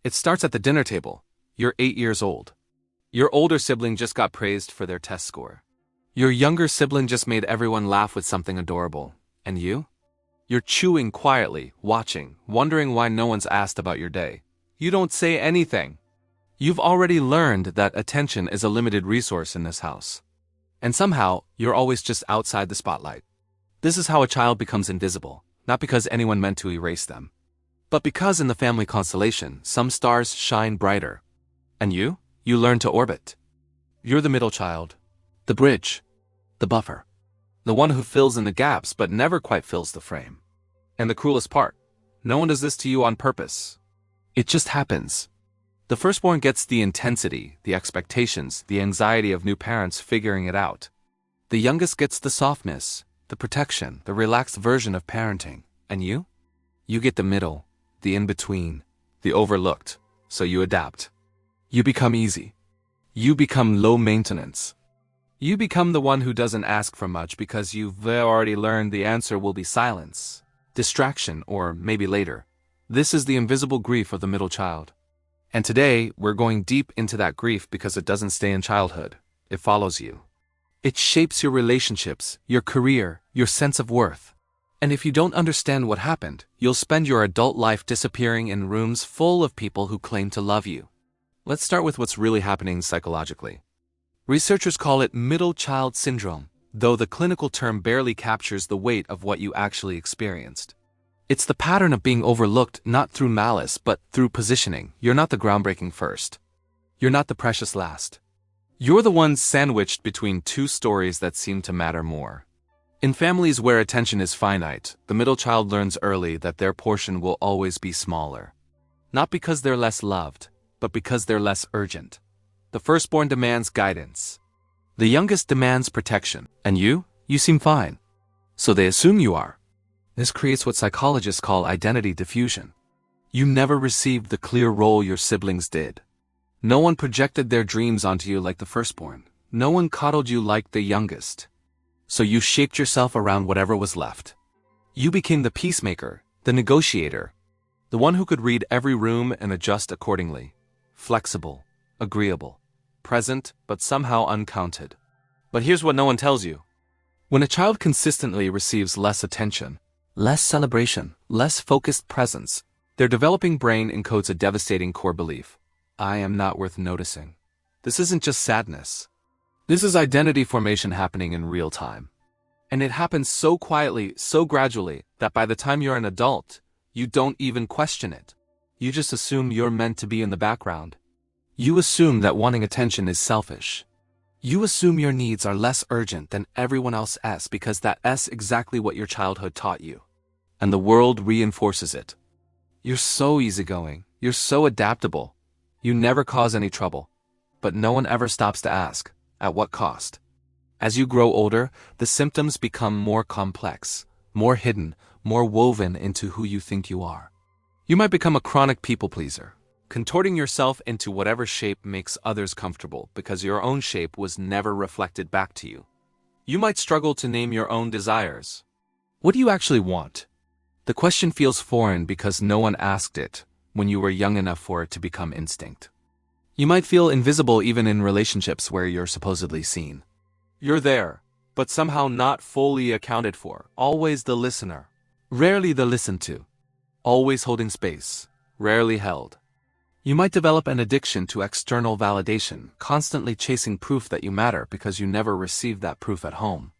It starts at the dinner table. You're 8 years old. Your older sibling just got praised for their test score. Your younger sibling just made everyone laugh with something adorable. And you? You're chewing quietly, watching, wondering why no one's asked about your day. You don't say anything. You've already learned that attention is a limited resource in this house. And somehow, you're always just outside the spotlight. This is how a child becomes invisible, not because anyone meant to erase them, but because in the family constellation, some stars shine brighter. And you learn to orbit. You're the middle child, the bridge, the buffer, the one who fills in the gaps but never quite fills the frame. And the cruelest part, no one does this to you on purpose. It just happens. The firstborn gets the intensity, the expectations, the anxiety of new parents figuring it out. The youngest gets the softness, the protection, the relaxed version of parenting. And you? You get the middle, the in-between, the overlooked, so you adapt. You become easy. You become low maintenance. You become the one who doesn't ask for much because you've already learned the answer will be silence, distraction, or maybe later. This is the invisible grief of the middle child. And today, we're going deep into that grief because it doesn't stay in childhood. It follows you. It shapes your relationships, your career, your sense of worth. And if you don't understand what happened, you'll spend your adult life disappearing in rooms full of people who claim to love you. Let's start with what's really happening psychologically. Researchers call it middle child syndrome, though the clinical term barely captures the weight of what you actually experienced. It's the pattern of being overlooked not through malice but through positioning. You're not the groundbreaking first. You're not the precious last. You're the one sandwiched between two stories that seem to matter more. In families where attention is finite, the middle child learns early that their portion will always be smaller. Not because they're less loved, but because they're less urgent. The firstborn demands guidance. The youngest demands protection. And you seem fine. So they assume you are. This creates what psychologists call identity diffusion. You never received the clear role your siblings did. No one projected their dreams onto you like the firstborn. No one coddled you like the youngest. So you shaped yourself around whatever was left. You became the peacemaker, the negotiator, the one who could read every room and adjust accordingly. Flexible, agreeable, present, but somehow uncounted. But here's what no one tells you. When a child consistently receives less attention, less celebration, less focused presence, their developing brain encodes a devastating core belief. I am not worth noticing. This isn't just sadness. This is identity formation happening in real time. And it happens so quietly, so gradually, that by the time you're an adult, you don't even question it. You just assume you're meant to be in the background. You assume that wanting attention is selfish. You assume your needs are less urgent than everyone else's because that's exactly what your childhood taught you. And the world reinforces it. You're so easygoing. You're so adaptable. You never cause any trouble. But no one ever stops to ask, at what cost? As you grow older, the symptoms become more complex, more hidden, more woven into who you think you are. You might become a chronic people pleaser, contorting yourself into whatever shape makes others comfortable because your own shape was never reflected back to you. You might struggle to name your own desires. What do you actually want? The question feels foreign because no one asked it when you were young enough for it to become instinct. You might feel invisible even in relationships where you're supposedly seen. You're there, but somehow not fully accounted for, always the listener, rarely the listened to, always holding space, rarely held. You might develop an addiction to external validation, constantly chasing proof that you matter because you never received that proof at home.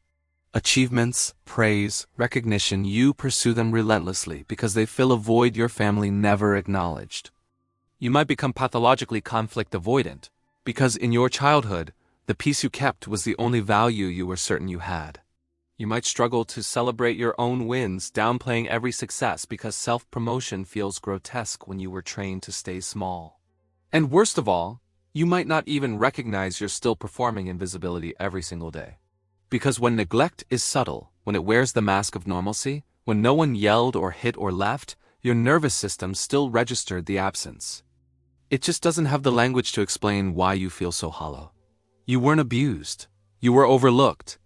Achievements, praise, recognition, you pursue them relentlessly because they fill a void your family never acknowledged. You might become pathologically conflict avoidant because in your childhood, the peace you kept was the only value you were certain you had. You might struggle to celebrate your own wins, downplaying every success because self-promotion feels grotesque when you were trained to stay small. And worst of all, you might not even recognize you're still performing invisibility every single day. Because when neglect is subtle, when it wears the mask of normalcy, when no one yelled or hit or left, your nervous system still registered the absence. It just doesn't have the language to explain why you feel so hollow. You weren't abused. You were overlooked.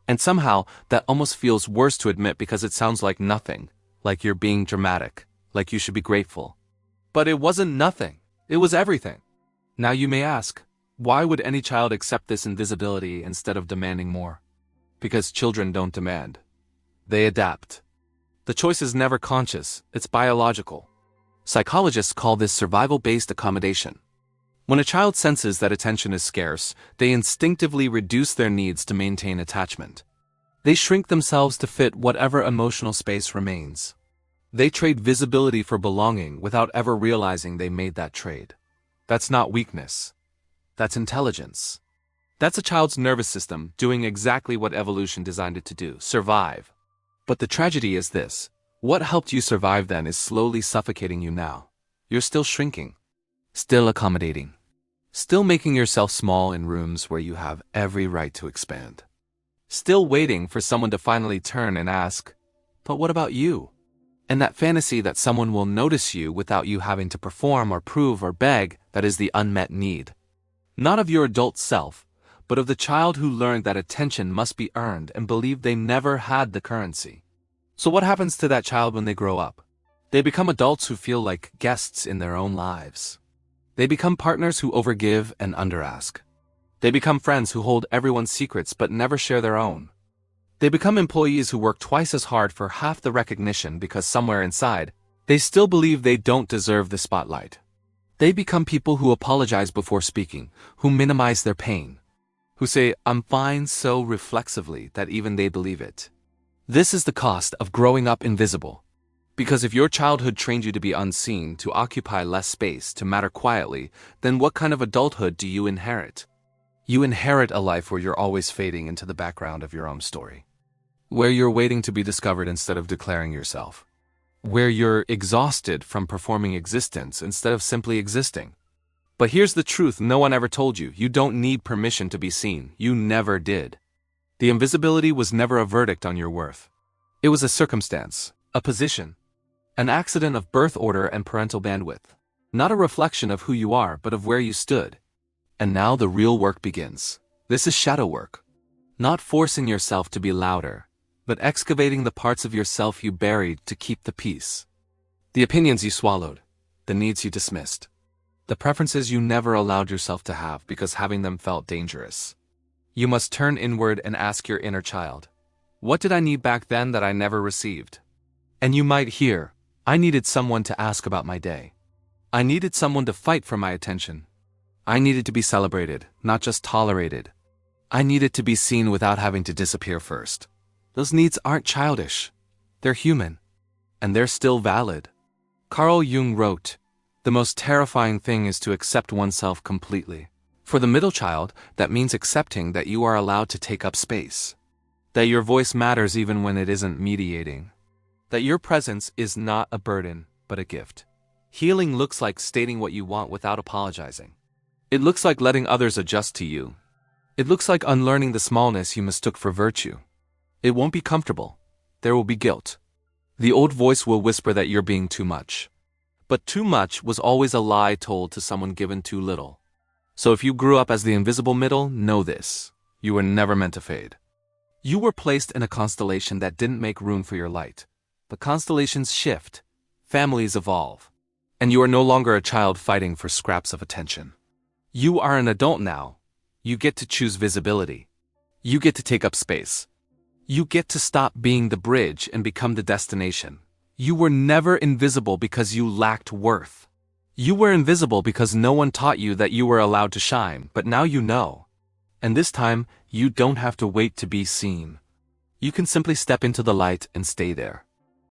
And somehow, that almost feels worse to admit because it sounds like nothing, like you're being dramatic, like you should be grateful. But it wasn't nothing. It was everything. Now you may ask, why would any child accept this invisibility instead of demanding more? Because children don't demand. They adapt. The choice is never conscious, it's biological. Psychologists call this survival-based accommodation. When a child senses that attention is scarce, they instinctively reduce their needs to maintain attachment. They shrink themselves to fit whatever emotional space remains. They trade visibility for belonging without ever realizing they made that trade. That's not weakness. That's intelligence. That's a child's nervous system doing exactly what evolution designed it to do, survive. But the tragedy is this: what helped you survive then is slowly suffocating you now. You're still shrinking, still accommodating, still making yourself small in rooms where you have every right to expand. Still waiting for someone to finally turn and ask, but what about you? And that fantasy that someone will notice you without you having to perform or prove or beg, that is the unmet need. Not of your adult self, but of the child who learned that attention must be earned and believed they never had the currency. So what happens to that child when they grow up? They become adults who feel like guests in their own lives. They become partners who overgive and underask. They become friends who hold everyone's secrets but never share their own. They become employees who work twice as hard for half the recognition because somewhere inside, they still believe they don't deserve the spotlight. They become people who apologize before speaking, who minimize their pain, who say, "I'm fine," so reflexively that even they believe it. This is the cost of growing up invisible. Because if your childhood trained you to be unseen, to occupy less space, to matter quietly, then what kind of adulthood do you inherit? You inherit a life where you're always fading into the background of your own story. Where you're waiting to be discovered instead of declaring yourself. Where you're exhausted from performing existence instead of simply existing. But here's the truth no one ever told you: you don't need permission to be seen. You never did. The invisibility was never a verdict on your worth. It was a circumstance, a position, an accident of birth order and parental bandwidth. Not a reflection of who you are, but of where you stood. And now the real work begins. This is shadow work. Not forcing yourself to be louder, but excavating the parts of yourself you buried to keep the peace. The opinions you swallowed, the needs you dismissed, the preferences you never allowed yourself to have because having them felt dangerous. You must turn inward and ask your inner child, what did I need back then that I never received? And you might hear, I needed someone to ask about my day. I needed someone to fight for my attention. I needed to be celebrated, not just tolerated. I needed to be seen without having to disappear first. Those needs aren't childish. They're human. And they're still valid. Carl Jung wrote, the most terrifying thing is to accept oneself completely. For the middle child, that means accepting that you are allowed to take up space. That your voice matters even when it isn't mediating. That your presence is not a burden, but a gift. Healing looks like stating what you want without apologizing. It looks like letting others adjust to you. It looks like unlearning the smallness you mistook for virtue. It won't be comfortable. There will be guilt. The old voice will whisper that you're being too much. But too much was always a lie told to someone given too little. So if you grew up as the invisible middle, know this: you were never meant to fade. You were placed in a constellation that didn't make room for your light. But constellations shift, families evolve, and you are no longer a child fighting for scraps of attention. You are an adult now. You get to choose visibility. You get to take up space. You get to stop being the bridge and become the destination. You were never invisible because you lacked worth. You were invisible because no one taught you that you were allowed to shine, but now you know. And this time, you don't have to wait to be seen. You can simply step into the light and stay there.